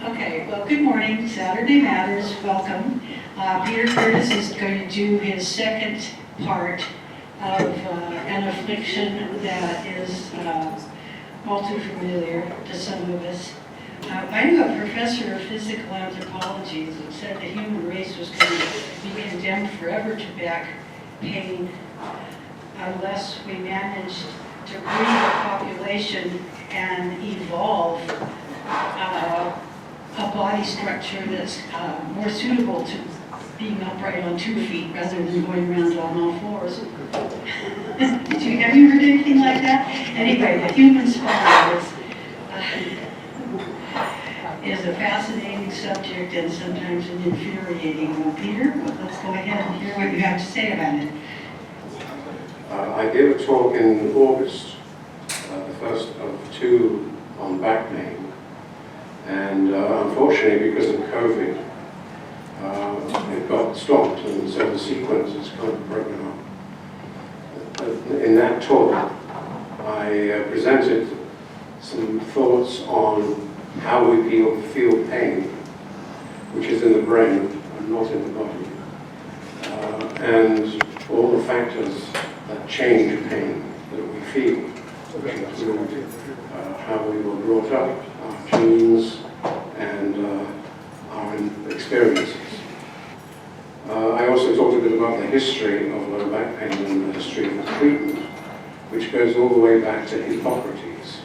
Okay, well, good morning. Saturday Matters, welcome. Peter Curtis is going to do his second part of an affliction that is all too familiar to some of us. I knew a professor of physical anthropology that said the human race was going to be condemned forever to back pain unless we managed to breed a population and evolve a body structure that's more suitable to being upright on 2 feet rather than going around on all fours. Have you heard anything like that? Anyway, the human spine is a fascinating subject and sometimes an infuriating one. Peter, let's go ahead and hear what you have to say about it. I gave a talk in August, the first of 2 on back pain, and unfortunately because of COVID, it got stopped, and so the sequence is kind of broken up. In that talk, I presented some thoughts on how we feel pain, which is in the brain and not in the body, and all the factors that change pain that we feel, which include how we were brought up, our genes, and our experiences. I also talked a bit about the history of low back pain and the history of the treatment, which goes all the way back to Hippocrates.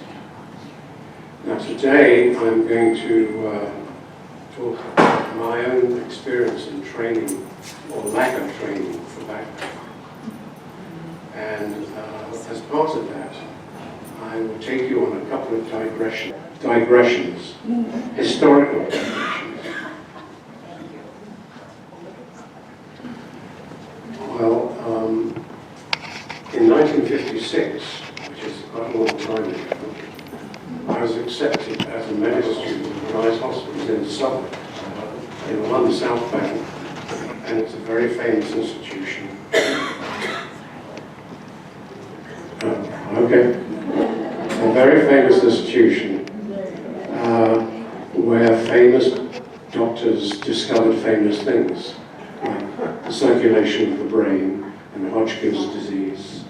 Now today I'm going to talk about my own experience in training, or lack of training, for back pain. And as part of that, I will take you on a couple of digressions, historical digressions. Well, in 1956, which is quite a long time ago, I was accepted as a medical student at Guy's Hospital in Suffolk, in London South Bank, and it's a very famous institution. Okay. A very famous institution where famous doctors discovered famous things, like the circulation of the brain and Hodgkin's disease,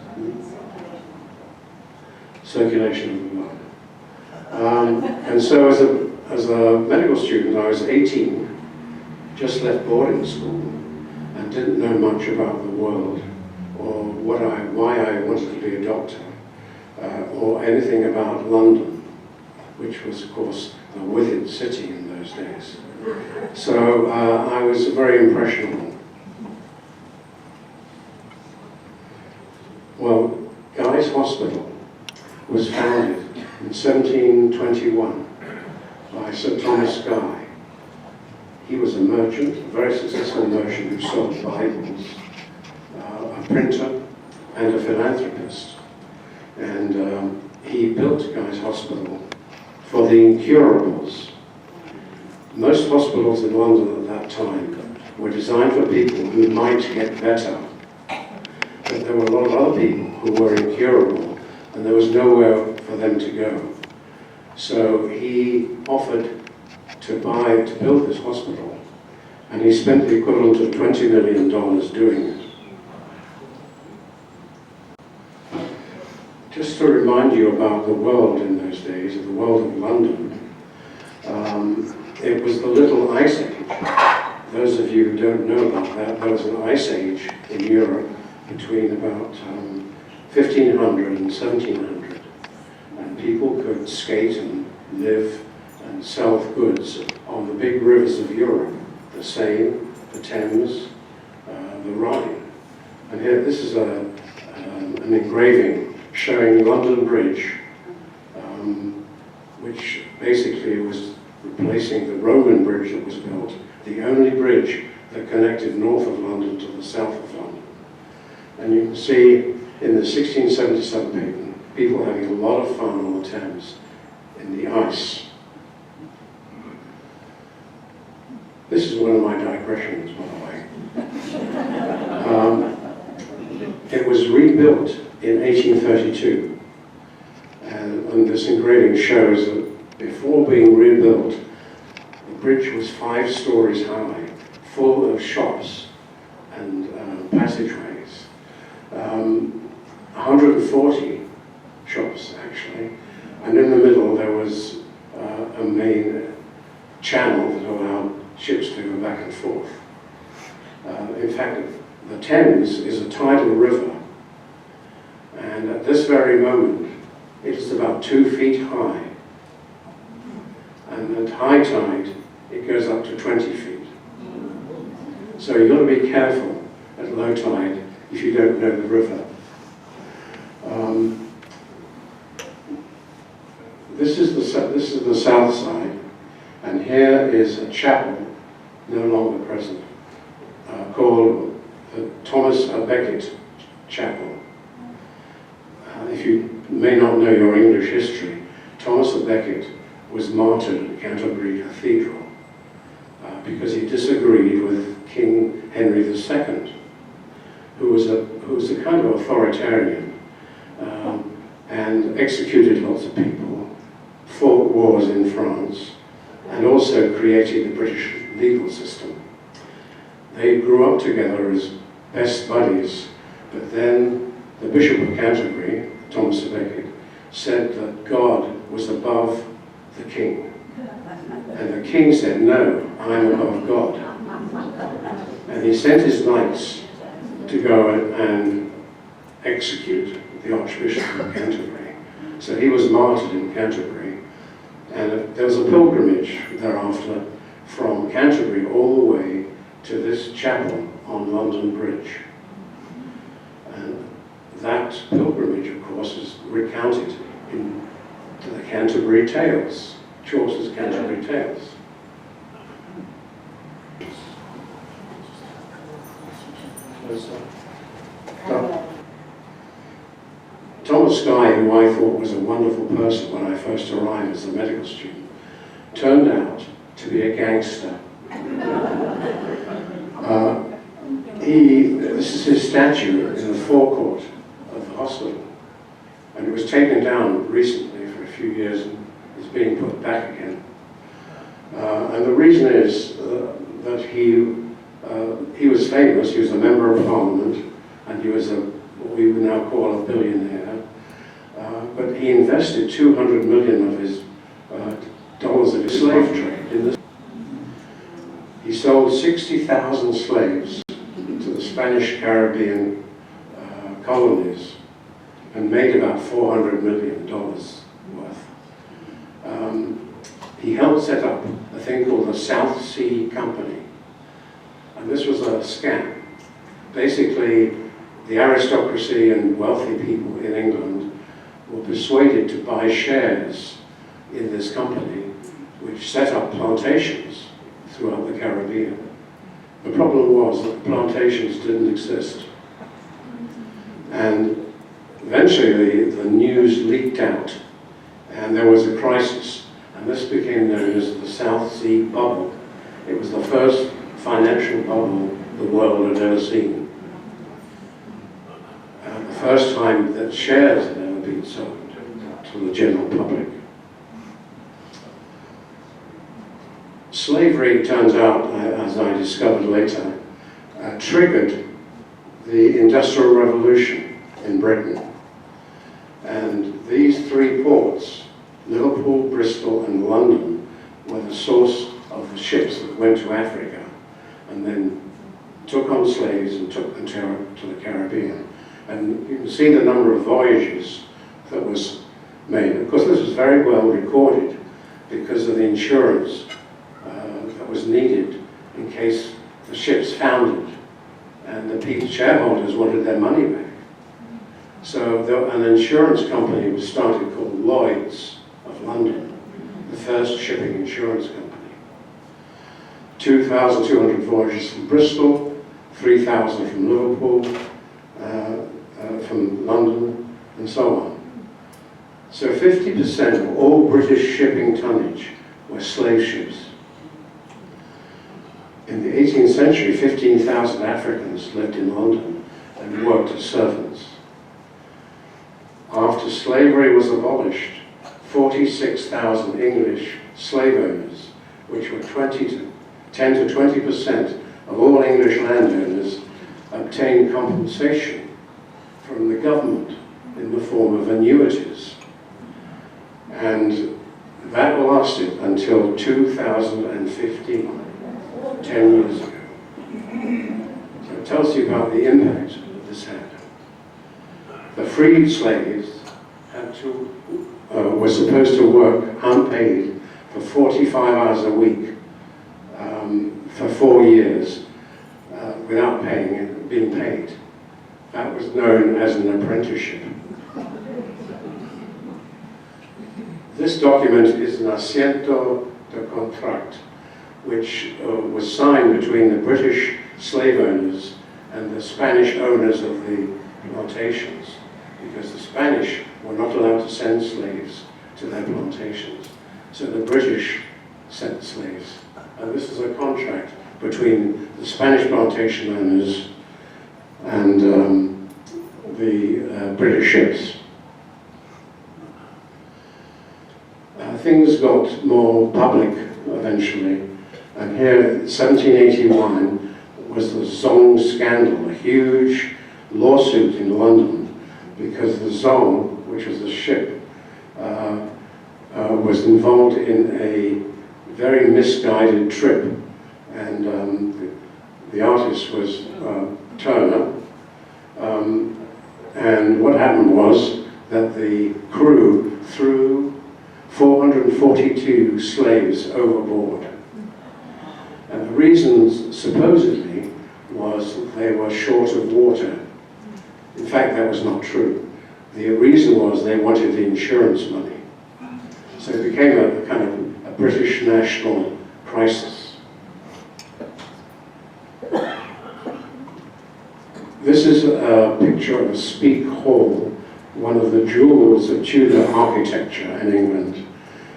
circulation of the blood. And so as a medical student, I was 18, just left boarding school, and didn't know much about the world, or why I wanted to be a doctor. Or anything about London, which was, of course, a wicked city in those days. So I was very impressionable. Well, Guy's Hospital was founded in 1721 by Sir Thomas Guy. He was a merchant, a very successful merchant who sold Bibles, a printer, and a philanthropist. And he built Guy's Hospital for the incurables. Most hospitals in London at that time were designed for people who might get better. But there were a lot of other people who were incurable, and there was nowhere for them to go. So he offered to build this hospital, and he spent the equivalent of $20 million doing it. Just to remind you about the world in those days, the world of London, it was the Little Ice Age. Those of you who don't know about that, there was an ice age in Europe between about 1500 and 1700. And people could skate and live and sell goods on the big rivers of Europe, the Seine, the Thames, the Rhine. And here, this is an engraving showing London Bridge, which basically was replacing the Roman bridge that was built, the only bridge that connected north of London to the south of London. And you can see in the 1677 paper, people having a lot of fun on the Thames in the ice. This is one of my digressions, by the way. It was rebuilt in 1832, and this engraving shows that before being rebuilt, the bridge was 5 stories high, full of shops and passageways. 140 shops, actually. And in the middle there was a main channel that allowed ships to go back and forth. In fact, the Thames is a tidal river, and at this very moment it is about 2 feet high, and at high tide it goes up to 20 feet. So you've got to be careful at low tide if you don't know the river. This is the south side, and here is a chapel, no longer present, called the Thomas à Becket Chapel. If you may not know your English history, Thomas à Becket was martyred at Canterbury Cathedral because he disagreed with King Henry II, who was a kind of authoritarian and executed lots of people, fought wars in France, and also created the British legal system. They grew up together as best buddies, but then the Bishop of Canterbury, Thomas à Becket, said that God was above the king. And the king said, no, I'm above God. And he sent his knights to go and execute the Archbishop of Canterbury. So he was martyred in Canterbury. And there was a pilgrimage thereafter from Canterbury all the way to this chapel on London Bridge. And that pilgrimage, of course, is recounted in the Canterbury Tales, Chaucer's Canterbury Tales. Thomas Guy, who I thought was a wonderful person when I first arrived as a medical student, turned out to be a gangster. This is his statue in the forecourt of the hospital, and it was taken down recently for a few years and is being put back again. And the reason is that he was famous. He was a member of Parliament, and he was what we would now call a billionaire. But he invested 200 million of his dollars of his slave trade in this. He sold 60,000 slaves to the Spanish Caribbean colonies and made about $400 million worth. He helped set up a thing called the South Sea Company, and this was a scam. Basically, the aristocracy and wealthy people in England were persuaded to buy shares in this company, which set up plantations throughout the Caribbean. The problem was that the plantations didn't exist. And eventually the news leaked out, and there was a crisis, and this became known as the South Sea Bubble. It was the first financial bubble the world had ever seen. The first time that shares had ever been sold to the general public. Slavery, turns out, as I discovered later, triggered the Industrial Revolution in Britain. And these 3 ports, Liverpool, Bristol and London, were the source of the ships that went to Africa and then took on slaves and took them to the Caribbean. And you can see the number of voyages that was made. Of course, this was very well recorded because of the insurance that was needed in case the ships foundered and the shareholders wanted their money back. So an insurance company was started called Lloyd's of London, the first shipping insurance company. 2,200 voyages from Bristol, 3,000 from Liverpool, from London, and so on. So 50% of all British shipping tonnage were slave ships. In the 18th century, 15,000 Africans lived in London and worked as servants. After slavery was abolished, 46,000 English slave owners, which were 10 to 20% of all English landowners, obtained compensation from the government in the form of annuities. And that lasted until 2015, 10 years ago. So it tells you about the impact that this had. The freed slaves had to, were supposed to work unpaid for 45 hours a week for 4 years without being paid. That was known as an apprenticeship. This document is an asiento de contract, which was signed between the British slave owners and the Spanish owners of the plantations, because the Spanish were not allowed to send slaves to their plantations. So the British sent slaves. And this is a contract between the Spanish plantation owners and the British ships. Things got more public eventually, and here, 1781, was the Zong scandal, a huge lawsuit in London, because the Zong, which was a ship, was involved in a very misguided trip, and the artist was Turner, and what happened was that the crew threw 442 slaves overboard. And the reason, supposedly, was that they were short of water. In fact, that was not true. The reason was they wanted the insurance money. So it became a kind of a British national crisis. This is a picture of Speke Hall, one of the jewels of Tudor architecture in England.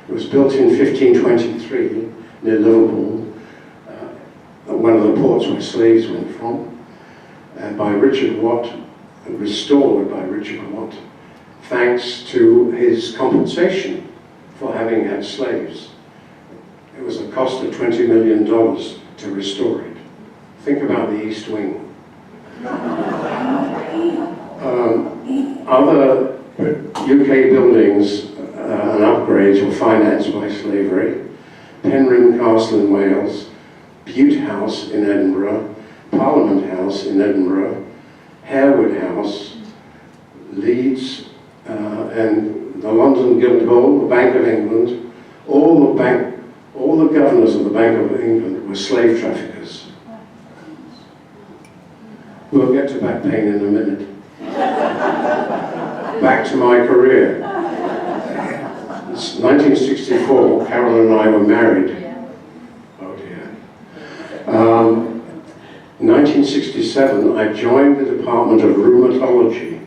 It was built in 1523 near Liverpool, one of the ports where slaves went from, by Richard Watt, restored by Richard Watt, thanks to his compensation for having had slaves. It was a cost of $20 million to restore it. Think about the East Wing. Other UK buildings and upgrades were financed by slavery. Penrhyn Castle in Wales, Bute House in Edinburgh, Parliament House in Edinburgh, Harewood House, Leeds, and the London Guildhall, the Bank of England. All the governors of the Bank of England were slave traffickers. We'll get to back pain in a minute. Back to my career. It's 1964, Carol and I were married. Oh dear. 1967, I joined the Department of Rheumatology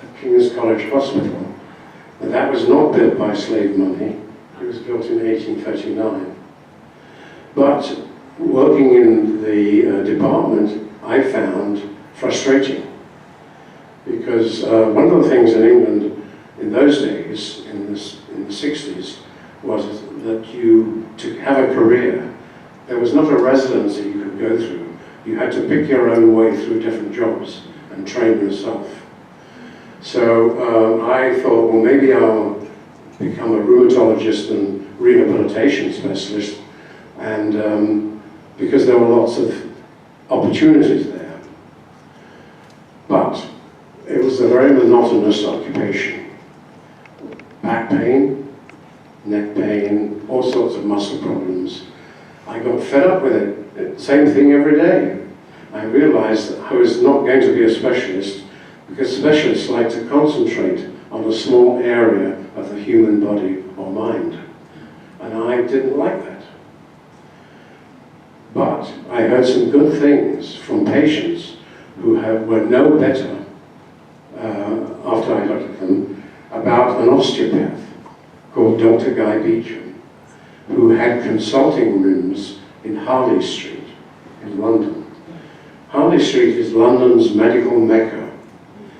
at King's College Hospital. And that was not built by slave money. It was built in 1839. But working in the department, I found frustrating. Because one of the things in England in those days, in the 60s, was that to have a career, there was not a residency you could go through. You had to pick your own way through different jobs and train yourself. So I thought, well, maybe I'll become a rheumatologist and rehabilitation specialist, and because there were lots of opportunities there. But it was a very monotonous occupation. Back pain, neck pain, all sorts of muscle problems. I got fed up with it. Same thing every day. I realized that I was not going to be a specialist, because specialists like to concentrate on a small area of the human body or mind. And I didn't like that. But I heard some good things from patients who were no better after I looked at them, about an osteopath called Dr. Guy Beecham, who had consulting rooms in Harley Street in London. Harley Street is London's medical mecca.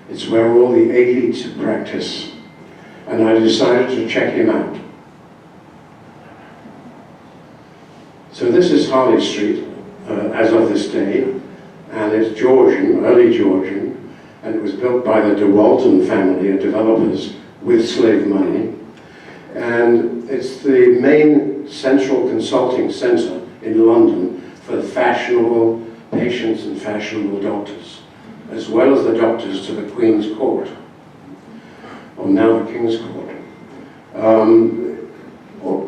It's where all the elite practice. and I decided to check him out. So this is Harley Street as of this day, and it's Georgian, early Georgian, and it was built by the De Walton family of developers with slave money. And it's the main central consulting centre in London for fashionable patients and fashionable doctors, as well as the doctors to the Queen's Court, or now the King's Court.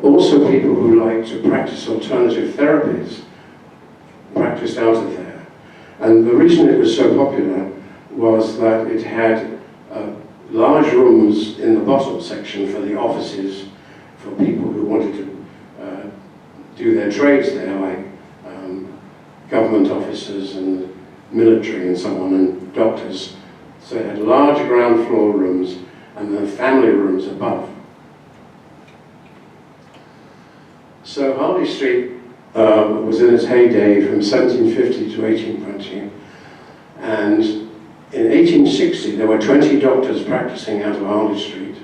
Also people who like to practice alternative therapies practiced out of there. And the reason it was so popular was that it had large rooms in the bottom section for the offices for people who wanted to do their trades there, like government officers and military and so on, and doctors. So it had large ground floor rooms and then family rooms above. So Harley Street was in its heyday from 1750 to 1820, and in 1860 there were 20 doctors practicing out of Harley Street.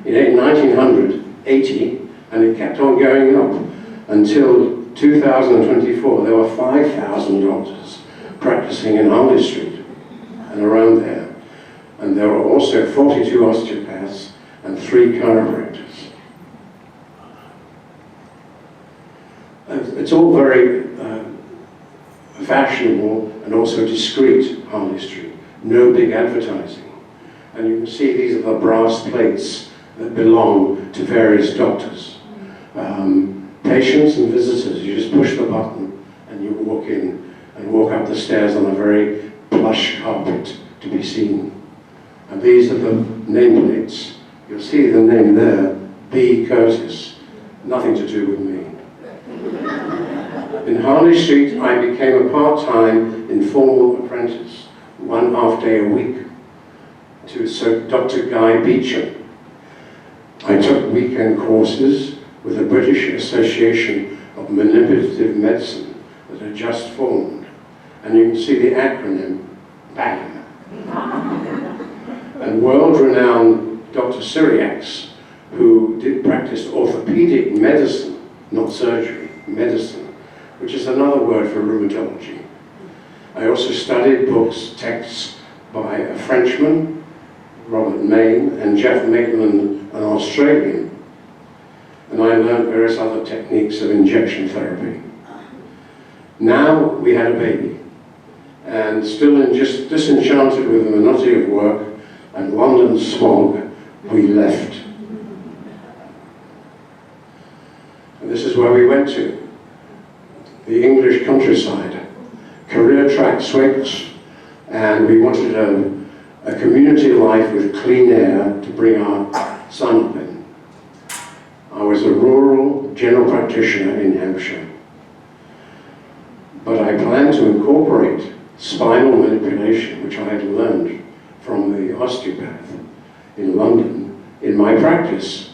In 1900, 80, and it kept on going up until 2024. There were 5,000 doctors practicing in Harley Street and around there, and there were also 42 osteopaths and 3 chiropractors. It's all very fashionable and also discreet, Harley Street. No big advertising. And you can see these are the brass plates that belong to various doctors. Patients and visitors, you just push the button and you walk in and walk up the stairs on a very plush carpet to be seen. And these are the nameplates. You'll see the name there, B. Curtis. Nothing to do with me. In Harley Street, I became a part-time informal apprentice, 1.5 day a week, to Sir Dr. Guy Beecham. I took weekend courses with the British Association of Manipulative Medicine that had just formed. And you can see the acronym, BAM. And world-renowned Dr. Syriacs, who did practice orthopedic medicine, not surgery, medicine, which is another word for rheumatology. I also studied books, texts by a Frenchman, Robert Maine, and Jeff Maitland, an Australian. And I learned various other techniques of injection therapy. Now we had a baby, and still just disenchanted with the monotony of work and London smog, we left. And this is where we went to, the English countryside, career track switch, and we wanted a community life with clean air to bring our son up in. I was a rural general practitioner in Hampshire, but I planned to incorporate spinal manipulation, which I had learned from the osteopath in London, in my practice.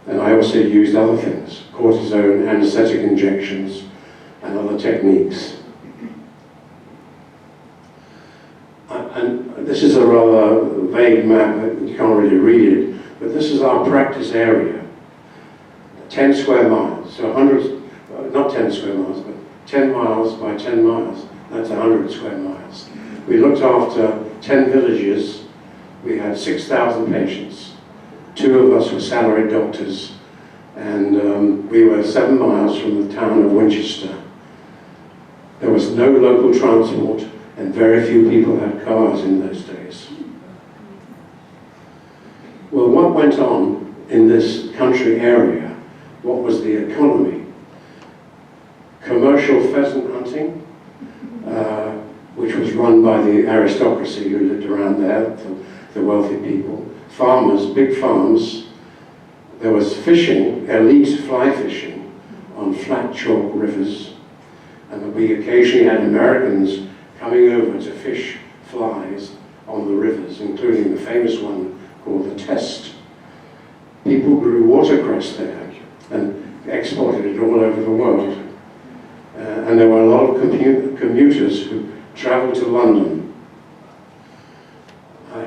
And I also used other things, cortisone, anesthetic injections, and other techniques. And this is a rather vague map, you can't really read it, but this is our practice area. 10 square miles, so 100, not 10 square miles, but 10 miles by 10 miles, that's 100 square miles. We looked after 10 villages, we had 6,000 patients. 2 of us were salaried doctors, and we were 7 miles from the town of Winchester. There was no local transport, and very few people had cars in those days. Well, what went on in this country area? What was the economy? Commercial pheasant hunting, which was run by the aristocracy who lived around there, the wealthy people. Farmers, big farms. There was fishing, elite fly fishing on flat chalk rivers. And we occasionally had Americans coming over to fish flies on the rivers, including the famous one called the Test. People grew watercress there and exported it all over the world. And there were a lot of commuters who traveled to London.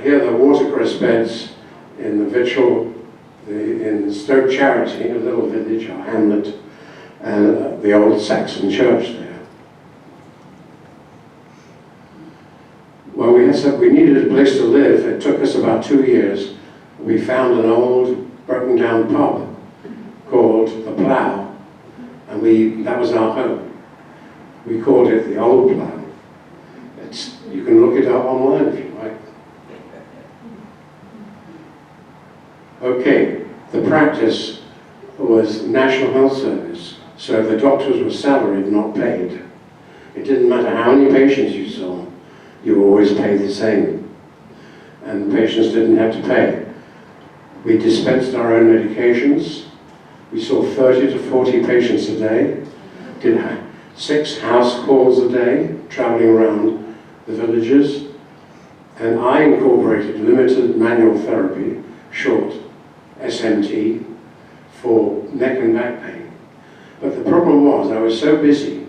Here are the watercress beds in the Vitchell, in Stoke Charity, a little village or hamlet, and the old Saxon church there. Well, we needed a place to live. It took us about 2 years. We found an old, broken down pub called The Plough, and that was our home. We called it the Old Plough. You can look it up online if you like. Okay, the practice was National Health Service, so the doctors were salaried, not paid. It didn't matter how many patients you saw, you always paid the same. And the patients didn't have to pay. We dispensed our own medications. We saw 30 to 40 patients a day, did 6 house calls a day, traveling around the villages, and I incorporated limited manual therapy, short SMT, for neck and back pain. But the problem was I was so busy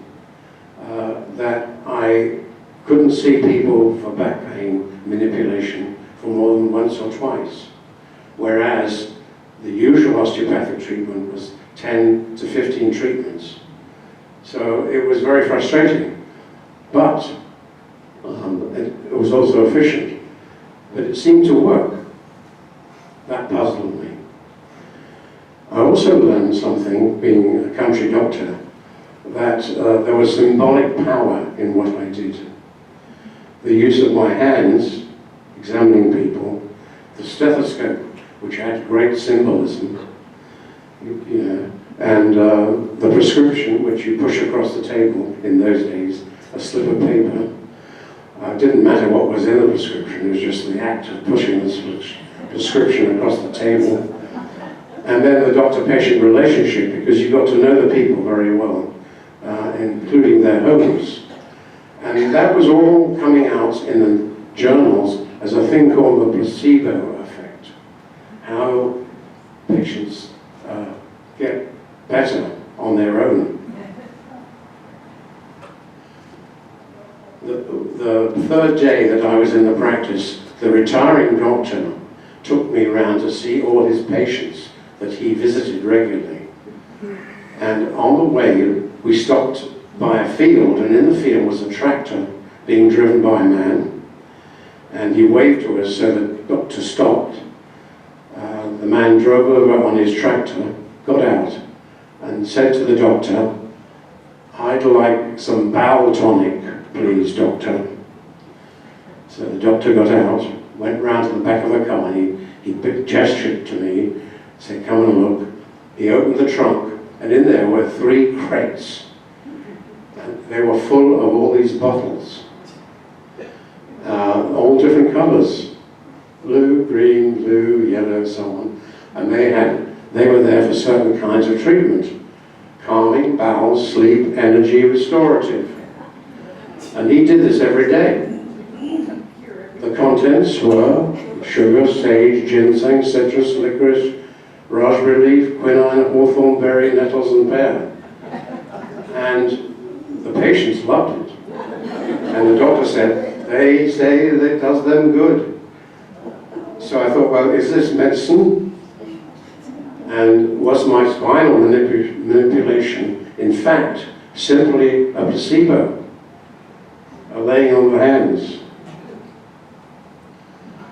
that I couldn't see people for back pain manipulation for more than once or twice, whereas the usual osteopathic treatment was 10 to 15 treatments. So it was very frustrating, but it was also efficient. But it seemed to work. That puzzled me. I also learned something, being a country doctor, that there was symbolic power in what I did. The use of my hands, examining people, the stethoscope, which had great symbolism, and the prescription, which you push across the table in those days, a slip of paper. It didn't matter what was in the prescription, it was just the act of pushing the prescription across the table. And then the doctor-patient relationship, because you got to know the people very well, including their homes. And that was all coming out in the journals as a thing called the placebo effect. How patients get better on their own. The third day that I was in the practice, the retiring doctor took me around to see all his patients that he visited regularly. And on the way, we stopped by a field, and in the field was a tractor being driven by a man. And he waved to us so the doctor stopped. The man drove over on his tractor, got out, and said to the doctor, "I'd like some bowel tonic, please, doctor." So the doctor got out, went round to the back of the car, and he gestured to me, said, "Come and look." He opened the trunk, and in there were 3 crates. And they were full of all these bottles, all different colors, blue, green, blue, yellow, so on. And they were there for certain kinds of treatment: calming, bowel, sleep, energy, restorative. And he did this every day. The contents were sugar, sage, ginseng, citrus, licorice, raspberry leaf, quinine, hawthorn berry, nettles, and pear. And the patients loved it. And the doctor said, "They say that it does them good." So I thought, well, is this medicine? And was my spinal manipulation, in fact, simply a placebo, a laying on the hands?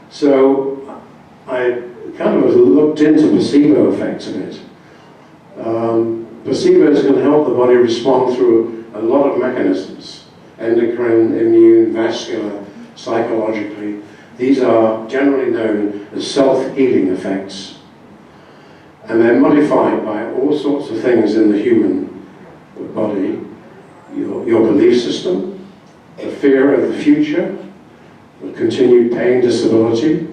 So I kind of looked into placebo effects a bit. Placebos can help the body respond through a lot of mechanisms: endocrine, immune, vascular, psychologically. These are generally known as self-healing effects. And they're modified by all sorts of things in the human body. Your belief system, the fear of the future, the continued pain, disability,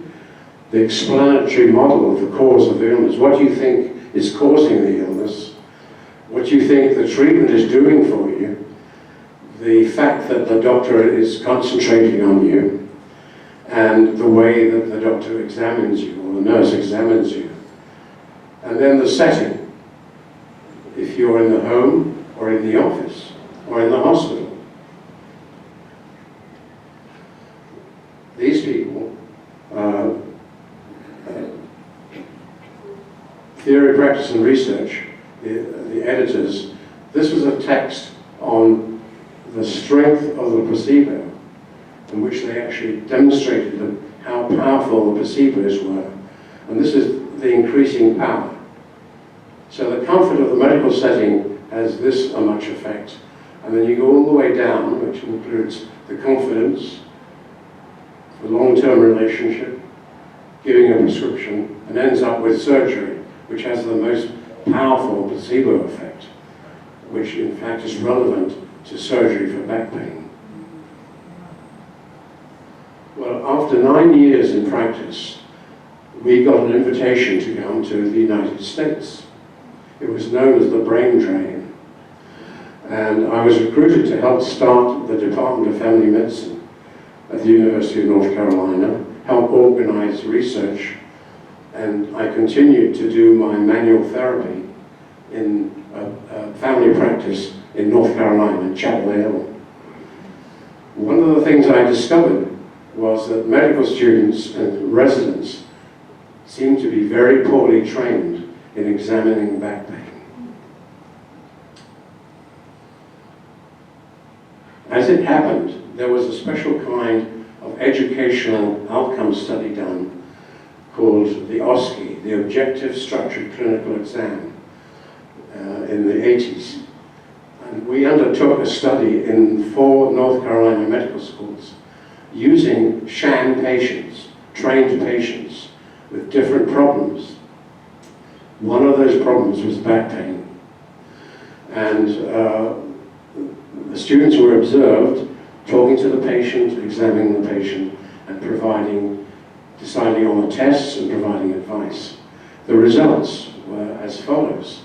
the explanatory model of the cause of the illness. What do you think is causing the illness? What do you think the treatment is doing for you? The fact that the doctor is concentrating on you, and the way that the doctor examines you, or the nurse examines you. And then the setting. If you're in the home, or in the office, or in the hospital. These people Theory, Practice and Research, the editors, this was a text on the strength of the placebo, in which they actually demonstrated how powerful the placebos were. And this is the increasing power. So the comfort of the medical setting has this much effect. And then you go all the way down, which includes the confidence, the long-term relationship, giving a prescription, and ends up with surgery, which has the most powerful placebo effect, which in fact is relevant to surgery for back pain. Well, after 9 years in practice, we got an invitation to come to the United States. It was known as the brain drain. And I was recruited to help start the Department of Family Medicine at the University of North Carolina, help organize research, and I continued to do my manual therapy in a family practice in North Carolina, Chapel Hill. One of the things I discovered was that medical students and residents seemed to be very poorly trained in examining back pain. As it happened, there was a special kind of educational outcome study done called the OSCE, the Objective Structured Clinical Exam, in the 80s. And we undertook a study in 4 North Carolina medical schools using sham patients, trained patients with different problems. One of those problems was back pain. And the students were observed talking to the patient, examining the patient, and deciding on the tests and providing advice. The results were as follows.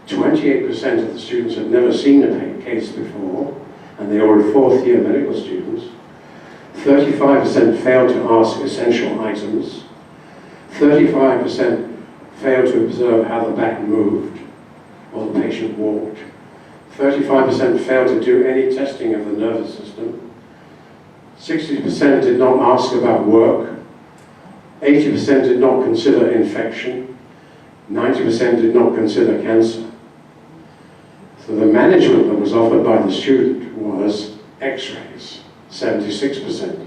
28% of the students had never seen a case before, and they were 4th-year medical students. 35% failed to ask essential items. 35% failed to observe how the back moved while the patient walked. 35% failed to do any testing of the nervous system. 60% did not ask about work. 80% did not consider infection. 90% did not consider cancer. So the management that was offered by the student was X-rays, 76%,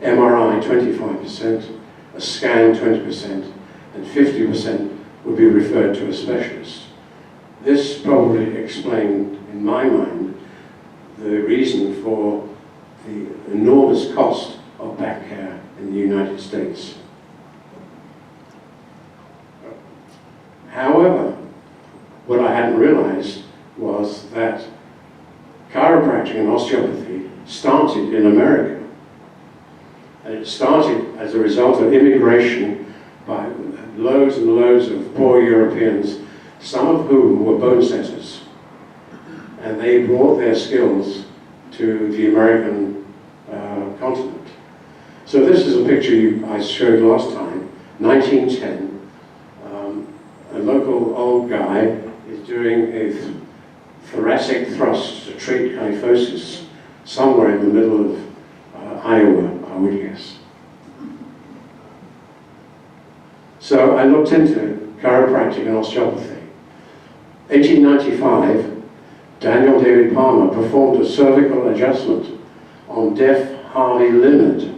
MRI, 25%, a scan, 20%, and 50% would be referred to a specialist. This probably explained, in my mind, the reason for the enormous cost of back care in the United States. However, what I hadn't realized was that chiropractic and osteopathy started in America. And it started as a result of immigration by loads and loads of poor Europeans, some of whom were bone setters. And they brought their skills to the American continent. So this is a picture I showed last time, 1910. A local old guy is doing a thoracic thrust to treat kyphosis somewhere in the middle of Iowa, I would guess. So I looked into chiropractic and osteopathy. 1895, Daniel David Palmer performed a cervical adjustment on deaf Harley Leonard.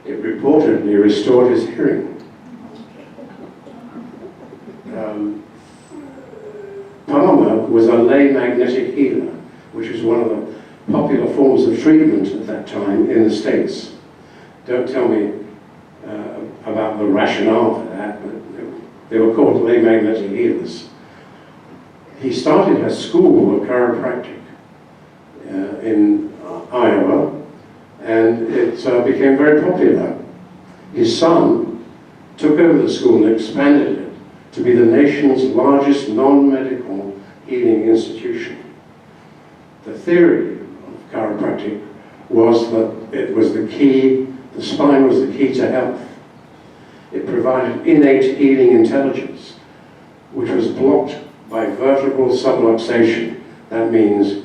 It reportedly restored his hearing. Palmer was a lay magnetic healer, which was one of the popular forms of treatment at that time in the States. Don't tell me about the rationale for that, but they were called lay magnetic healers. He started a school of chiropractic in Iowa, and it became very popular. His son took over the school and expanded it to be the nation's largest non-medical healing institution. The theory of chiropractic was that it was the key, the spine was the key to health. It provided innate healing intelligence, which was blocked by vertebral subluxation. That means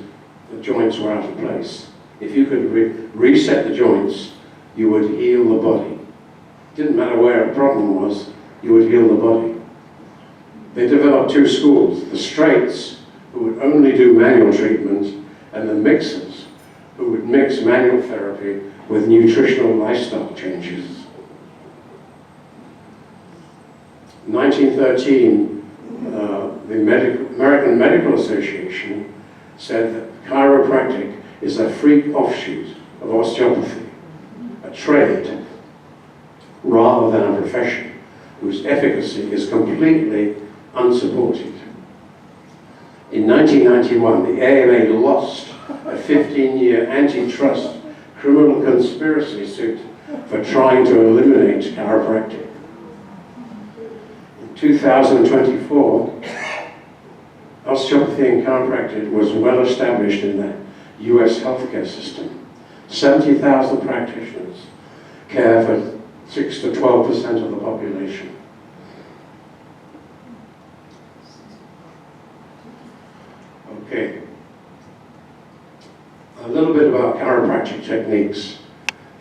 the joints were out of place. If you could reset the joints, you would heal the body. It didn't matter where a problem was, you would heal the body. They developed two schools, the straights, who would only do manual treatment, and the mixers, who would mix manual therapy with nutritional lifestyle changes. In 1913, the American Medical Association said that chiropractic is a freak offshoot of osteopathy, a trade rather than a profession whose efficacy is completely unsupported. In 1991, the AMA lost a 15-year antitrust criminal conspiracy suit for trying to eliminate chiropractic. In 2024, osteopathy and chiropractic was well established in the US healthcare system. 70,000 practitioners care for 6 to 12% of the population. Okay. A little bit about chiropractic techniques.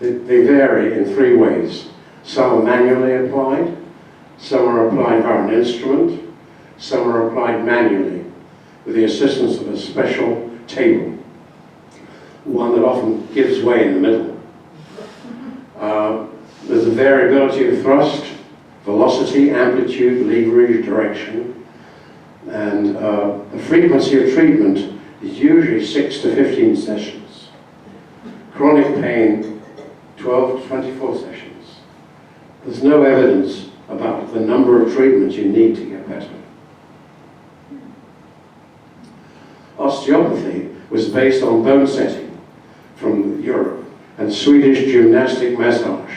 They vary in three ways. Some are manually applied, some are applied by an instrument, some are applied manually with the assistance of a special table, one that often gives way in the middle. There's a variability of thrust, velocity, amplitude, leverage, direction, and the frequency of treatment is usually 6 to 15 sessions. Chronic pain, 12 to 24 sessions. There's no evidence about the number of treatments you need to get better. Osteopathy was based on bone setting from Europe and Swedish gymnastic massage,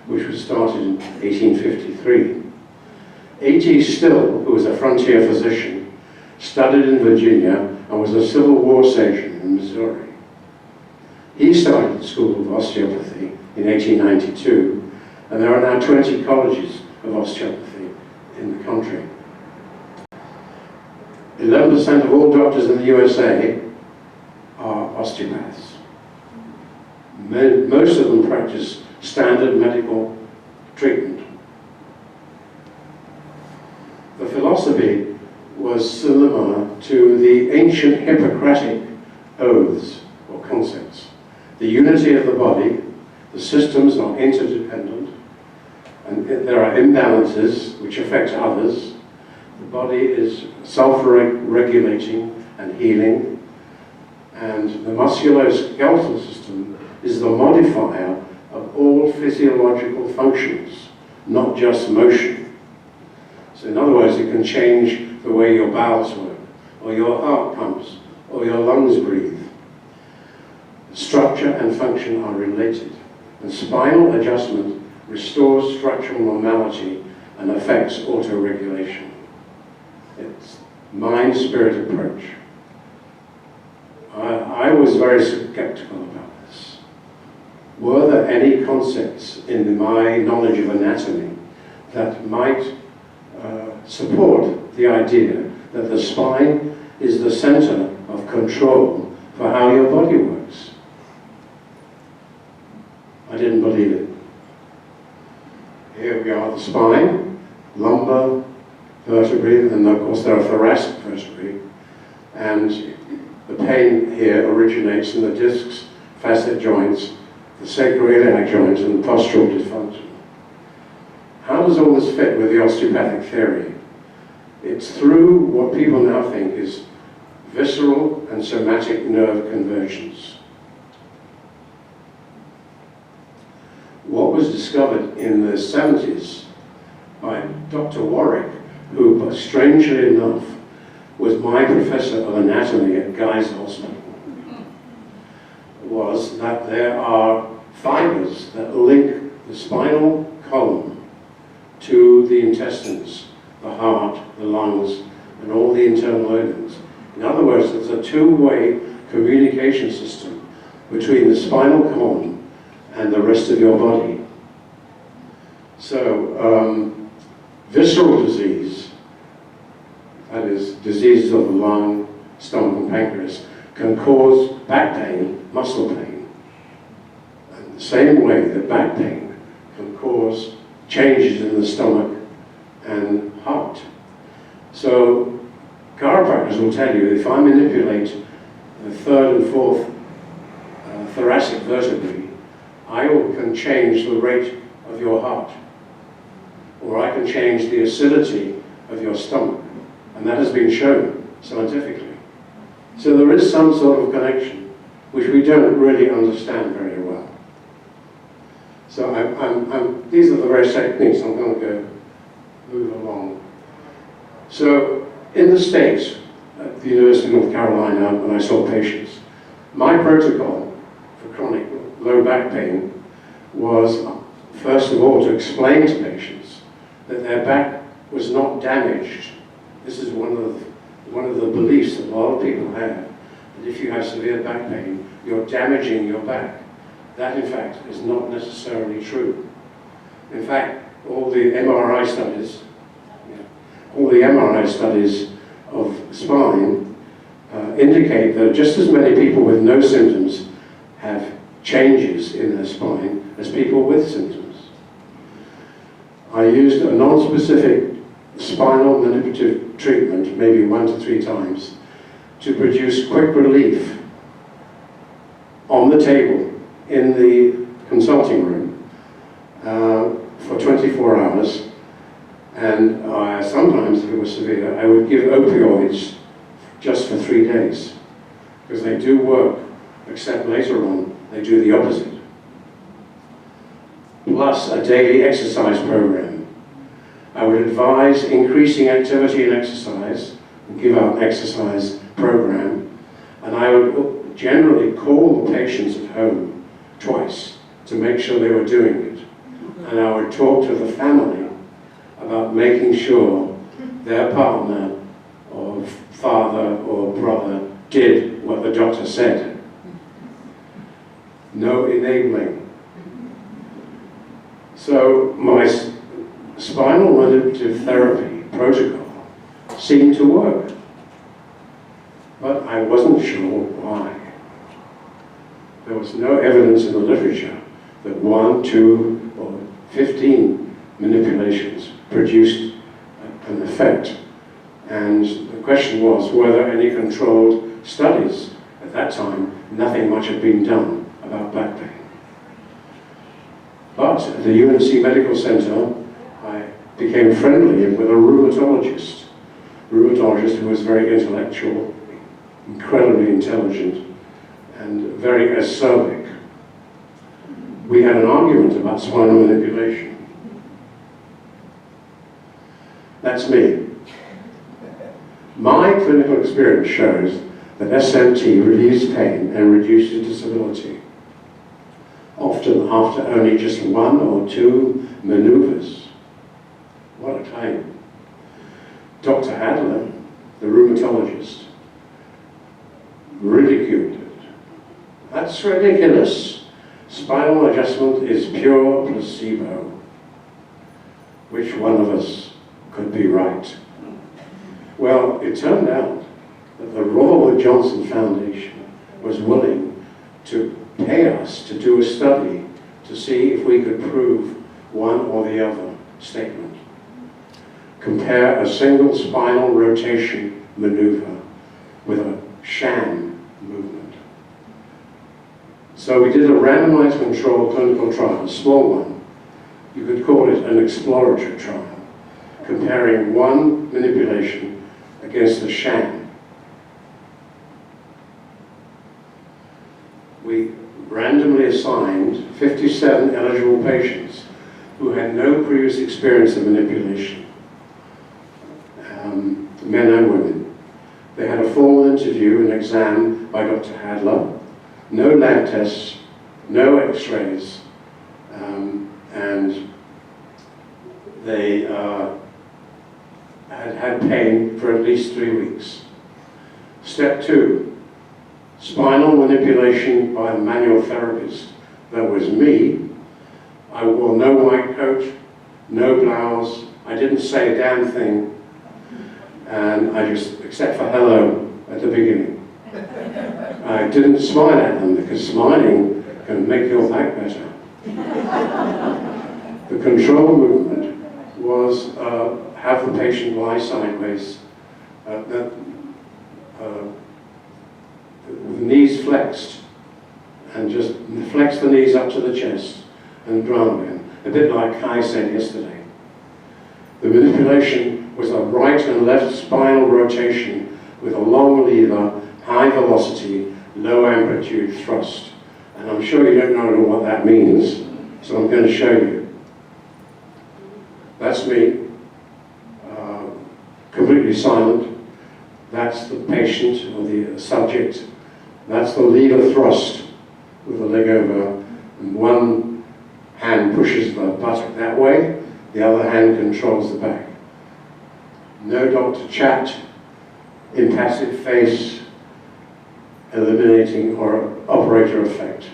which was started in 1853. A.T. Still, who was a frontier physician, studied in Virginia and was a Civil War surgeon in Missouri. He started the School of Osteopathy in 1892, and there are now 20 colleges of osteopathy in the country. 11% of all doctors in the USA are osteopaths. Most of them practice standard medical treatment. The philosophy was similar to the ancient Hippocratic oaths or concepts. The unity of the body, the systems are interdependent, and there are imbalances which affect others. The body is self-regulating and healing, and the musculoskeletal system is the modifier of all physiological functions, not just motion. So in other words, it can change the way your bowels work, or your heart pumps, or your lungs breathe. Structure and function are related, and spinal adjustment restores structural normality and affects autoregulation. It's mind-spirit approach. I was very skeptical about this. Were there any concepts in my knowledge of anatomy that might support the idea that the spine is the center of control for how your body works? I didn't believe it. Here we are, the spine, lumbar vertebrae, and of course there are thoracic vertebrae, and the pain here originates in the discs, facet joints, the sacroiliac joint, and the postural dysfunction. How does all this fit with the osteopathic theory? It's through what people now think is visceral and somatic nerve conversions. What was discovered in the 70s by Dr. Warwick, who, strangely enough, was my professor of anatomy at Guy's Hospital, was that there are fibers that link the spinal column to the intestines, the heart, the lungs, and all the internal organs. In other words, there's a two-way communication system between the spinal column and the rest of your body. So, visceral disease, that is, diseases of the lung, stomach, and pancreas, can cause back pain, muscle pain. And the same way that back pain can cause changes in the stomach and heart. So chiropractors will tell you if I manipulate the third and fourth thoracic vertebrae, can change the rate of your heart, or I can change the acidity of your stomach, and that has been shown scientifically. So there is some sort of connection, which we don't really understand very well. So these are the various techniques. I'm going to move along. So in the States, at the University of North Carolina, when I saw patients, my protocol for chronic low back pain was, first of all, to explain to patients that their back was not damaged. This is one of the beliefs that a lot of people have, that if you have severe back pain, you're damaging your back. That, in fact, is not necessarily true. In fact, all the MRI studies of spine indicate that just as many people with no symptoms have changes in their spine as people with symptoms. I used a non-specific spinal manipulative treatment, maybe 1 to 3 times, to produce quick relief on the table in the consulting room for 24 hours. And sometimes, if it was severe, I would give opioids just for 3 days, because they do work, except later on, they do the opposite. Plus a daily exercise program. I would advise increasing activity and exercise, and give out an exercise program, and I would generally call the patients at home twice to make sure they were doing it. And I would talk to the family about making sure their partner or father or brother did what the doctor said. No enabling. So my spinal manipulative therapy protocol seemed to work, but I wasn't sure why. There was no evidence in the literature that 1, 2, or 15 manipulations produced an effect. And the question was whether any controlled studies. At that time, nothing much had been done about back pain. But at the UNC Medical Center, I became friendly with a rheumatologist who was very intellectual, incredibly intelligent, and very acerbic. We had an argument about spinal manipulation. That's me. My clinical experience shows that SMT relieves pain and reduces disability, often after only just 1 or 2 maneuvers. What a claim. Dr. Adler, the rheumatologist, ridiculed it. That's ridiculous. Spinal adjustment is pure placebo. Which one of us could be right? Well, it turned out that the Robert Wood Johnson Foundation was willing to pay us to do a study to see if we could prove one or the other statement. Compare a single spinal rotation maneuver with a sham movement. So we did a randomized controlled clinical trial, a small one. You could call it an exploratory trial, comparing one manipulation against a sham. We randomly assigned 57 eligible patients who had no previous experience of manipulation, men and women. They had a formal interview and exam by Dr. Adler, no lab tests, no x-rays, and they had pain for at least 3 weeks. Step 2, spinal manipulation by a manual therapist. That was me. I wore no white coat, no blouse. I didn't say a damn thing. And I just, except for hello at the beginning. I didn't smile at them because smiling can make your back better. The control movement was have the patient lie sideways the knees flexed, and just flex the knees up to the chest and ground them, a bit like Kai said yesterday. The manipulation was a right and left spinal rotation with a long lever, high velocity, low amplitude thrust. And I'm sure you don't know what that means, so I'm going to show you. That's me, completely silent. That's the patient or the subject. That's the lever thrust with the leg over, and one hand pushes the buttock that way, the other hand controls the back. No doctor chat, impassive face, eliminating or operator effect.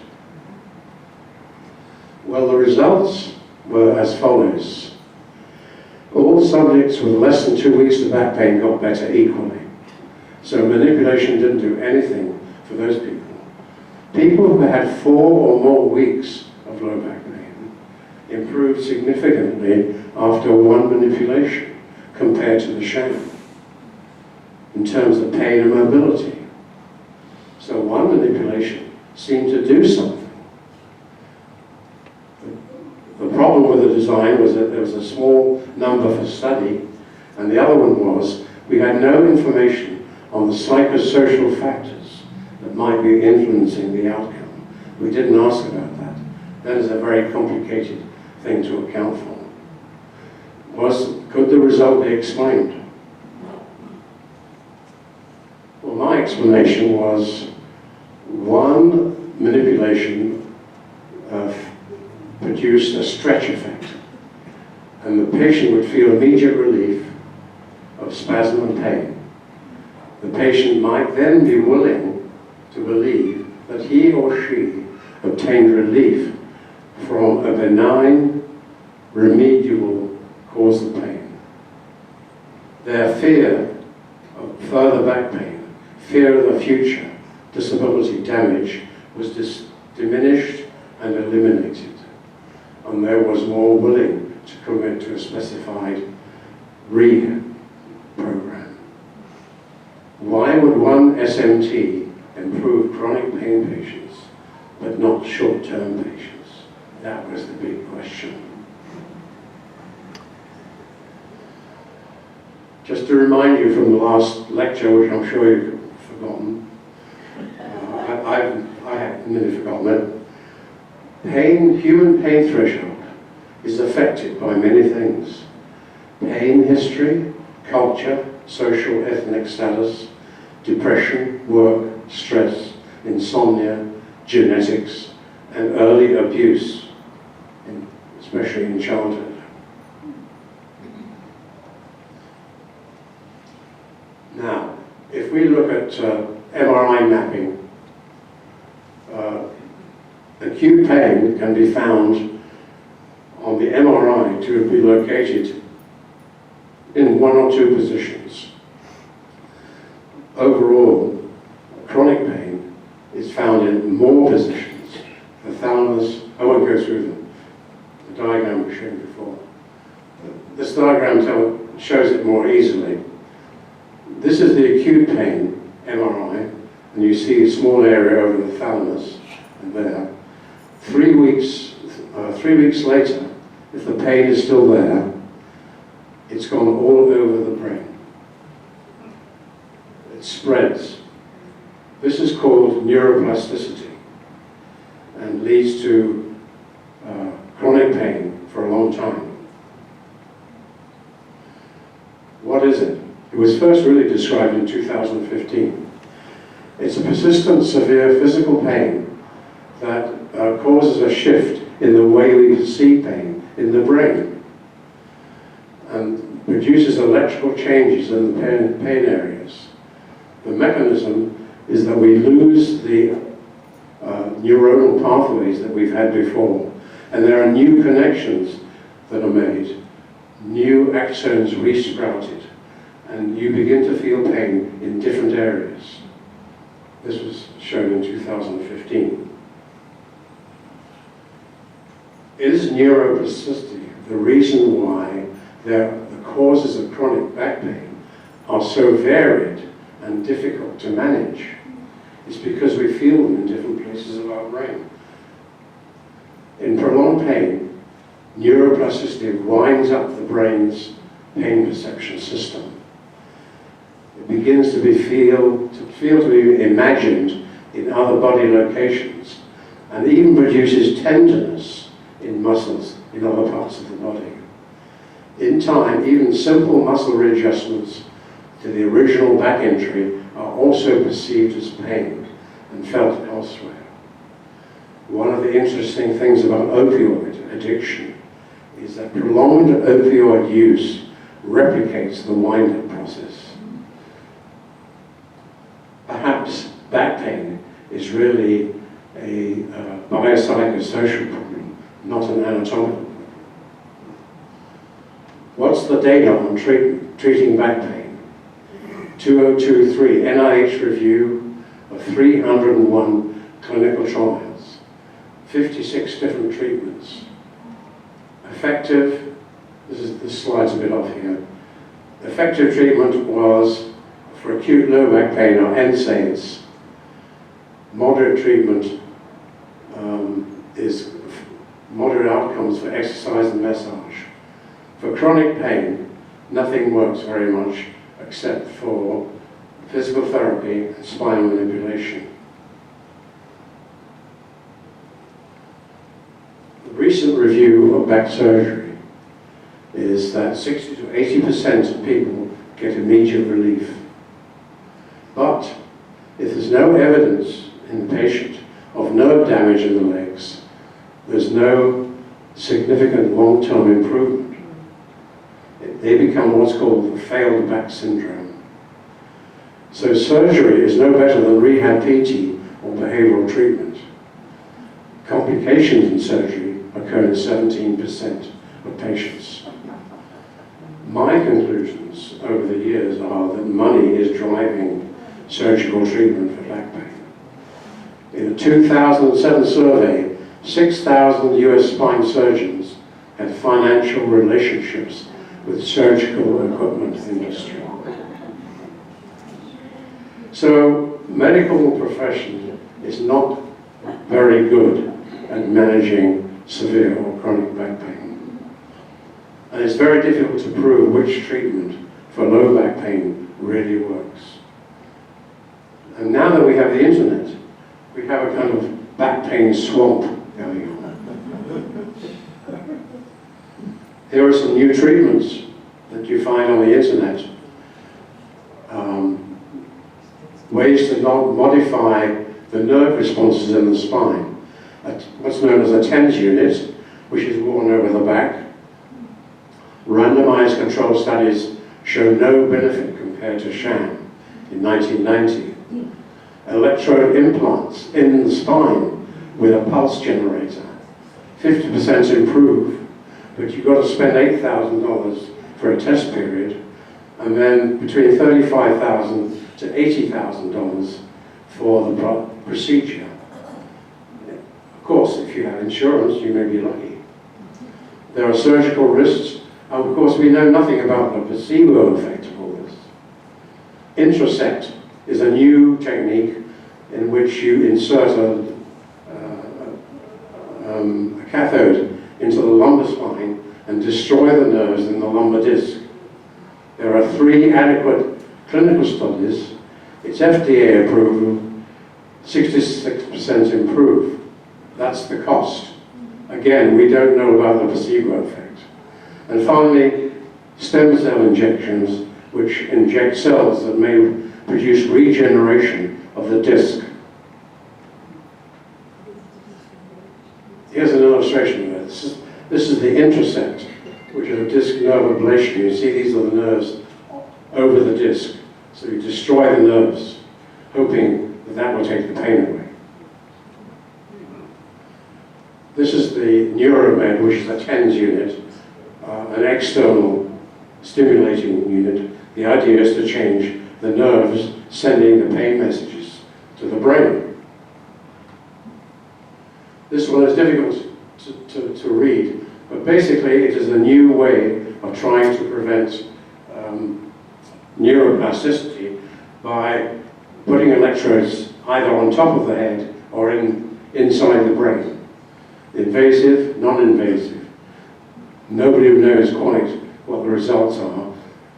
Well, the results were as follows. All subjects with less than 2 weeks of back pain got better equally. So manipulation didn't do anything for those people. People who had 4 or more weeks of low back pain improved significantly after one manipulation compared to the sham in terms of pain and mobility. So one manipulation seemed to do something. The problem with the design was that there was a small number for study, and the other one was we had no information on the psychosocial factors that might be influencing the outcome. We didn't ask about that. That is a very complicated thing to account for. Could the result be explained? Well, my explanation was one manipulation produced a stretch effect, and the patient would feel immediate relief of spasm and pain. The patient might then be willing to believe that he or she obtained relief from a benign, remediable cause of pain. Their fear of further back pain, fear of the future, disability damage was diminished and eliminated, and there was more willing to commit to a specified rehab program. Why would one SMT improve chronic pain patients, but not short-term patients? That was the big question. Just to remind you from the last lecture, which I'm sure you've forgotten, I have nearly forgotten it. Human pain threshold is affected by many things. Pain history, culture, social ethnic status, depression, work, stress, insomnia, genetics, and early abuse, especially in childhood. Now, if we look at MRI mapping, acute pain can be found on the MRI to be located in 1 or 2 positions. Overall, chronic pain is found in more positions. The thalamus, I won't go through them. The diagram we showed before. This diagram shows it more easily. This is the acute pain MRI, and you see a small area over the thalamus and there. 3 weeks later, if the pain is still there, it's gone all over the brain. It spreads. This is called neuroplasticity and leads to chronic pain for a long time. What is it? It was first really described in 2015. It's a persistent, severe physical pain that causes a shift in the way we perceive pain in the brain and produces electrical changes in the pain areas. The mechanism is that we lose the neuronal pathways that we've had before, and there are new connections that are made, new axons resprouted, and you begin to feel pain in different areas. This was shown in 2015. Is neuroplasticity the reason why the causes of chronic back pain are so varied and difficult to manage is because we feel them in different places of our brain. In prolonged pain, neuroplasticity winds up the brain's pain perception system. It begins to feel to be imagined in other body locations, and even produces tenderness in muscles in other parts of the body. In time, even simple muscle readjustments to the original back injury are also perceived as pain and felt elsewhere. One of the interesting things about opioid addiction is that prolonged opioid use replicates the wind-up process. Perhaps back pain is really a biopsychosocial problem, not an anatomical problem. What's the data on treating back pain? 2023 NIH review of 301 clinical trials, 56 different treatments. Effective, this slide's a bit off here. Effective treatment was for acute low back pain or NSAIDs. Moderate treatment is moderate outcomes for exercise and massage. For chronic pain, nothing works very much except for physical therapy and spinal manipulation. A recent review of back surgery is that 60 to 80% of people get immediate relief. But if there's no evidence in the patient of nerve damage in the legs, there's no significant long-term improvement. They become what's called the failed back syndrome. So surgery is no better than rehab PT or behavioral treatment. Complications in surgery occur in 17% of patients. My conclusions over the years are that money is driving surgical treatment for back pain. In a 2007 survey, 6,000 US spine surgeons had financial relationships with surgical equipment industry. So medical profession is not very good at managing severe or chronic back pain. And it's very difficult to prove which treatment for low back pain really works. And now that we have the internet, we have a kind of back pain swamp going on. Here are some new treatments that you find on the internet. Ways to modify the nerve responses in the spine. What's known as a TENS unit, which is worn over the back. Randomized controlled studies show no benefit compared to sham in 1990. Electrode implants in the spine with a pulse generator. 50% improve, but you've got to spend $8,000 for a test period, and then between $35,000 to $80,000 for the procedure. Of course, if you have insurance, you may be lucky. There are surgical risks, and of course we know nothing about the placebo effect of all this. Introsect is a new technique in which you insert a cathode into the lumbar spine and destroy the nerves in the lumbar disc. There are 3 adequate clinical studies. It's FDA approved, 66% improve. That's the cost. Again, we don't know about the placebo effect. And finally, stem cell injections, which inject cells that may produce regeneration of the disc. Here's an illustration of it. This is the Introsect, which is a disc nerve ablation. You see these are the nerves over the disc. So you destroy the nerves, hoping that that will take the pain away. This is the Neuromed, which is a TENS unit, an external stimulating unit. The idea is to change the nerves sending the pain messages to the brain. This one is difficult to read, but basically it is a new way of trying to prevent neuroplasticity by putting electrodes either on top of the head or inside the brain. Invasive, non-invasive. Nobody knows quite what the results are.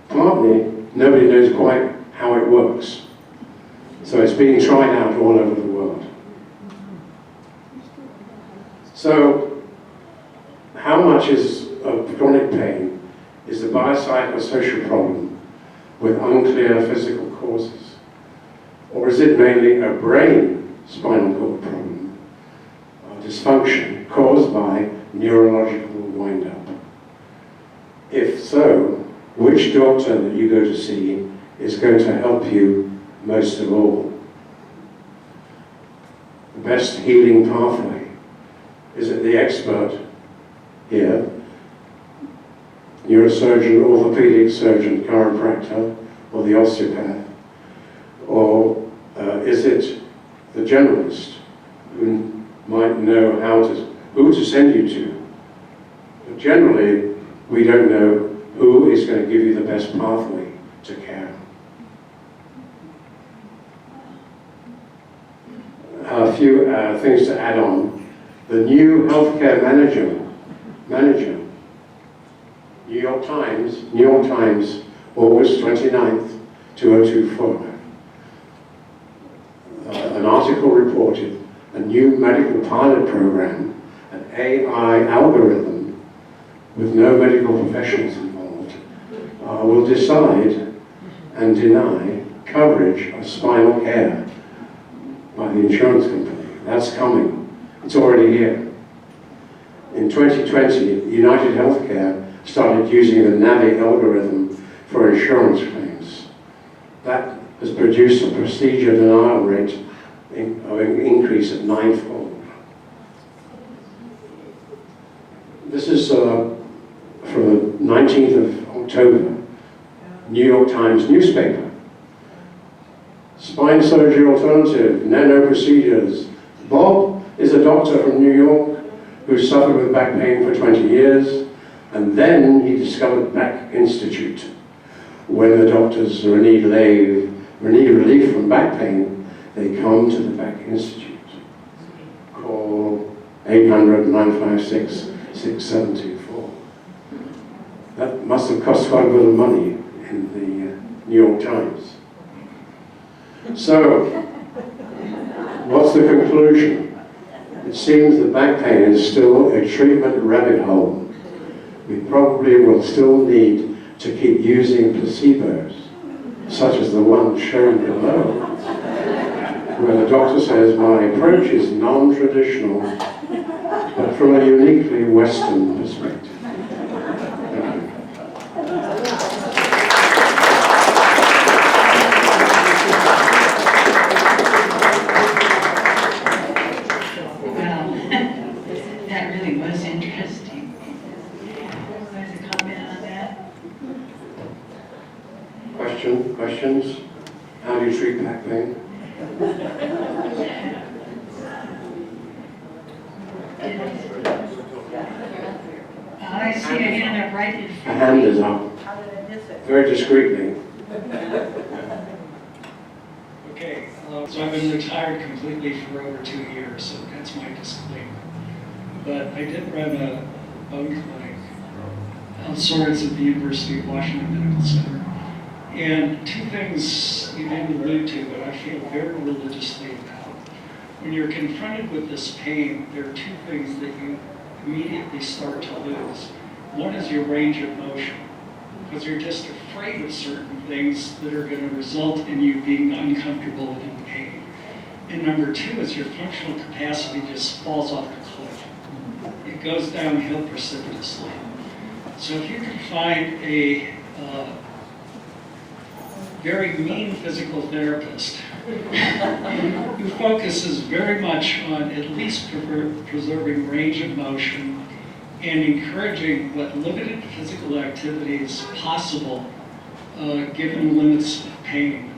Partly, nobody knows quite how it works. So it's being tried out all over the world. So, how much of chronic pain is a biopsychosocial problem with unclear physical causes? Or is it mainly a brain spinal cord problem, dysfunction caused by neurological wind-up? If so, which doctor that you go to see is going to help you most of all? The best healing pathway? Is it the expert here, neurosurgeon, orthopedic surgeon, chiropractor, or the osteopath? Or is it the generalist who might know who to send you to? But generally, we don't know who is going to give you the best pathway to care. A few things to add on. The new healthcare manager, New York Times, August 29th, 2024. An article reported a new medical pilot program, an AI algorithm with no medical professionals involved, will decide and deny coverage of spinal care by the insurance company. That's coming. It's already here. In 2020, United Healthcare started using the Navi algorithm for insurance claims. That has produced a procedure denial rate of an increase of 9-fold. This is from the 19th of October, New York Times newspaper. Spine surgery alternative, nano procedures. Bob is a doctor from New York who suffered with back pain for 20 years, and then he discovered Back Institute. When the doctors need relief from back pain, they come to the Back Institute. Call 800-956-6724. That must have cost quite a bit of money in the New York Times. So, what's the conclusion? It seems that back pain is still a treatment rabbit hole. We probably will still need to keep using placebos, such as the one shown below, where the doctor says, my approach is non-traditional, but from a uniquely Western perspective. Questions? How do you treat back pain? I see a hand up right in front. A hand is up. Very discreetly. Okay, so I've been retired completely for over 2 years, so that's my disclaimer. But I did run a bone clinic outsourced at the University of Washington Medical Center. And two things you didn't allude to, but I feel very religiously about. When you're confronted with this pain, there are two things that you immediately start to lose. One is your range of motion, because you're just afraid of certain things that are going to result in you being uncomfortable and in pain. And number two is your functional capacity just falls off the cliff. It goes downhill precipitously. So if you can find a very mean physical therapist who focuses very much on at least preserving range of motion and encouraging what limited physical activity is possible given the limits of pain,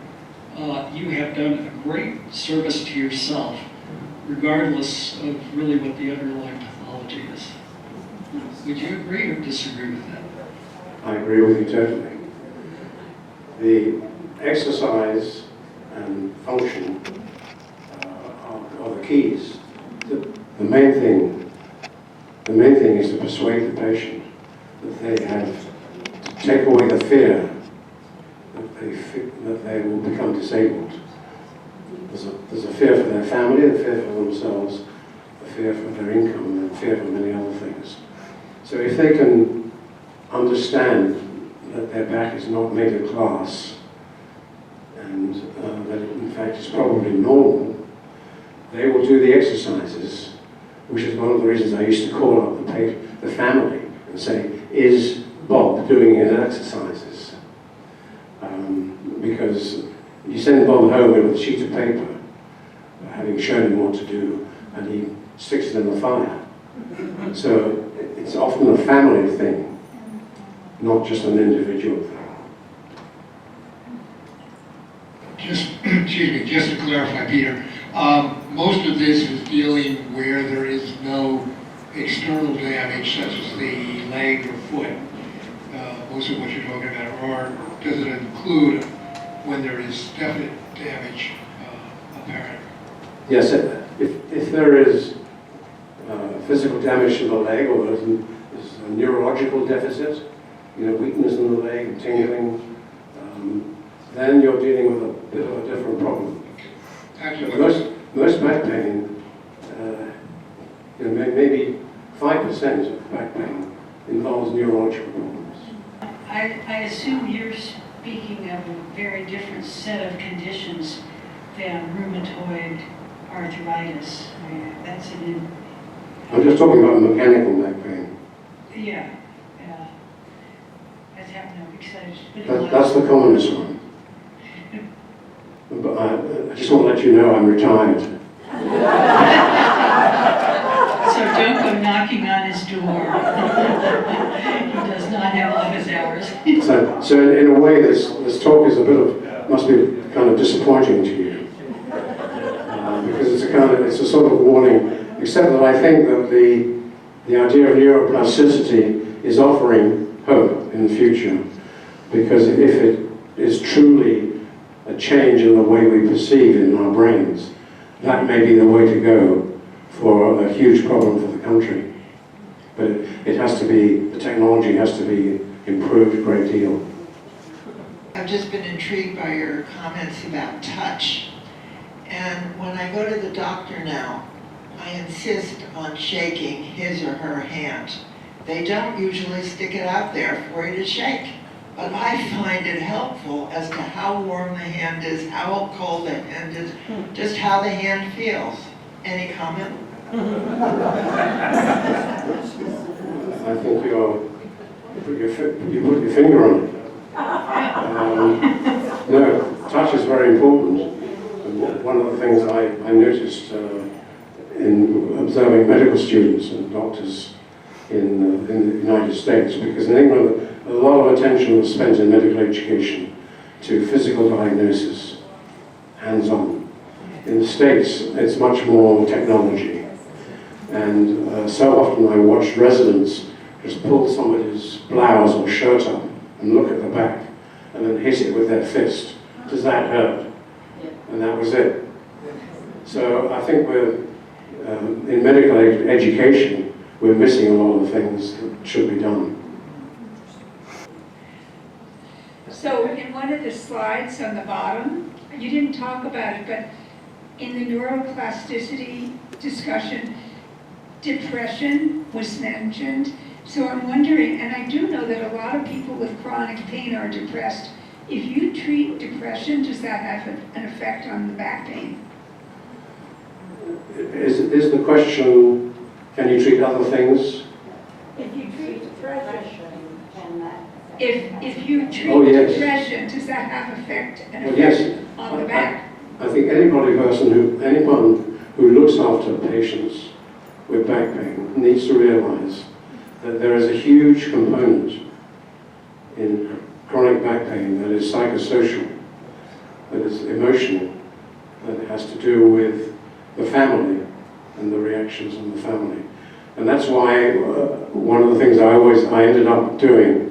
you have done a great service to yourself, regardless of really what the underlying pathology is. Would you agree or disagree with that? I agree with you totally. the exercise and function are the keys. The main thing is to persuade the patient that they have to take away the fear that they will become disabled. There's a fear for their family, a fear for themselves, a fear for their income, and a fear for many other things. So if they can understand that their back is not middle class, and that in fact is probably normal, they will do the exercises, which is one of the reasons I used to call up the family and say, is Bob doing his exercises? Because you send Bob home with a sheet of paper, having shown him what to do, and he sticks it in the fire. So it's often a family thing, not just an individual thing. Just to clarify, Peter, most of this is dealing where there is no external damage, such as the leg or foot. Most of what you're talking about, or does it include when there is definite damage apparent? Yes, if there is physical damage to the leg, or there's a neurological deficit, weakness in the leg, tingling, then you're dealing with a bit of a different problem. Most back pain, maybe 5% of back pain involves neurological problems. I assume you're speaking of a very different set of conditions than rheumatoid arthritis. That's an... I'm just talking about mechanical back pain. Yeah. That's happened because That's the commonest one. But I just want to let you know I'm retired. So don't go knocking on his door. He does not have office hours. So in a way, this talk is must be kind of disappointing to you. Because it's a sort of warning, except that I think that the idea of neuroplasticity is offering hope in the future. Because if it is truly a change in the way we perceive in our brains, that may be the way to go for a huge problem for the country. But it has to be, the technology has to be improved a great deal. I've just been intrigued by your comments about touch. And when I go to the doctor now, I insist on shaking his or her hand. They don't usually stick it out there for you to shake. But I find it helpful as to how warm the hand is, how cold the hand is, just how the hand feels. Any comment? I think you put your finger on it. No, touch is very important. And one of the things I noticed in observing medical students and doctors in the United States, because in England a lot of attention was spent in medical education to physical diagnosis, hands-on. In the States, it's much more technology. And so often I watched residents just pull somebody's blouse or shirt up and look at the back and then hit it with their fist. Does that hurt? And that was it. So I think in medical education, we're missing a lot of things that should be done. So in one of the slides on the bottom, you didn't talk about it, but in the neuroplasticity discussion, depression was mentioned. So I'm wondering, and I do know that a lot of people with chronic pain are depressed. If you treat depression, does that have an effect on the back pain? Is the question, can you treat other things? If you treat depression, if you treat Oh, yes. depression, does that have an Well, effect yes. on the back? I think anyone who looks after patients with back pain needs to realize that there is a huge component in chronic back pain that is psychosocial, that is emotional, that has to do with the family and the reactions in the family. And that's why one of the things I ended up doing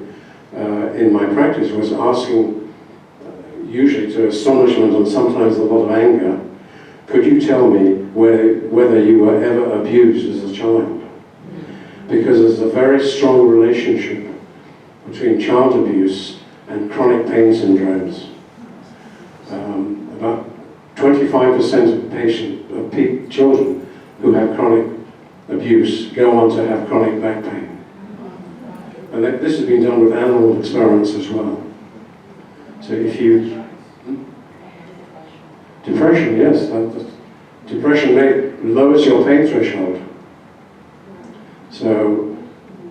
in my practice was asking usually to astonishment and sometimes a lot of anger, could you tell me whether you were ever abused as a child? Because there's a very strong relationship between child abuse and chronic pain syndromes. About 25% of children who have chronic abuse go on to have chronic back pain. And this has been done with animal experiments as well. So if you... Depression, yes. Depression lowers your pain threshold. So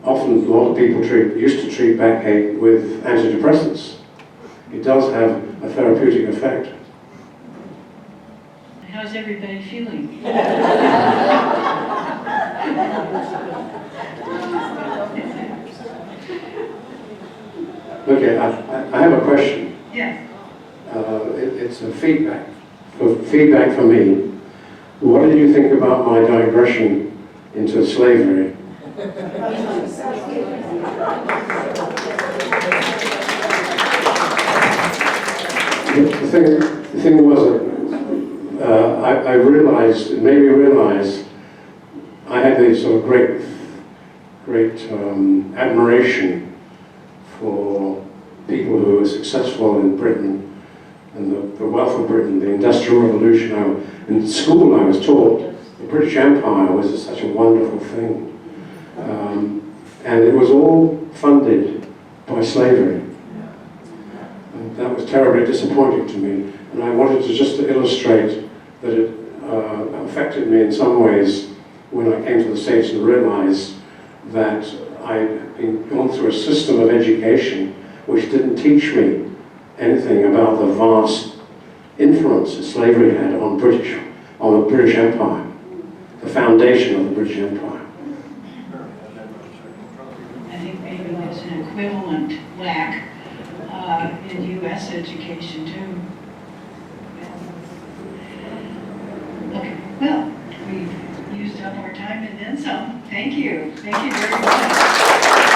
often a lot of people used to treat backache with antidepressants. It does have a therapeutic effect. How's everybody feeling? Okay, I have a question. Yes. It's a feedback. Feedback for me. What did you think about my digression into slavery? The thing was that I realized, it made me realize I had this sort of great admiration for people who were successful in Britain and the wealth of Britain, the Industrial Revolution. In school I was taught the British Empire was such a wonderful thing. And it was all funded by slavery. And that was terribly disappointing to me. And I wanted to illustrate that it affected me in some ways when I came to the States and realized that I'd gone through a system of education which didn't teach me anything about the vast influence that slavery had on the British Empire, the foundation of the British Empire. I think maybe there's an equivalent lack in U.S. education too. Okay, well, we've used up our time and then some. Thank you. Thank you very much.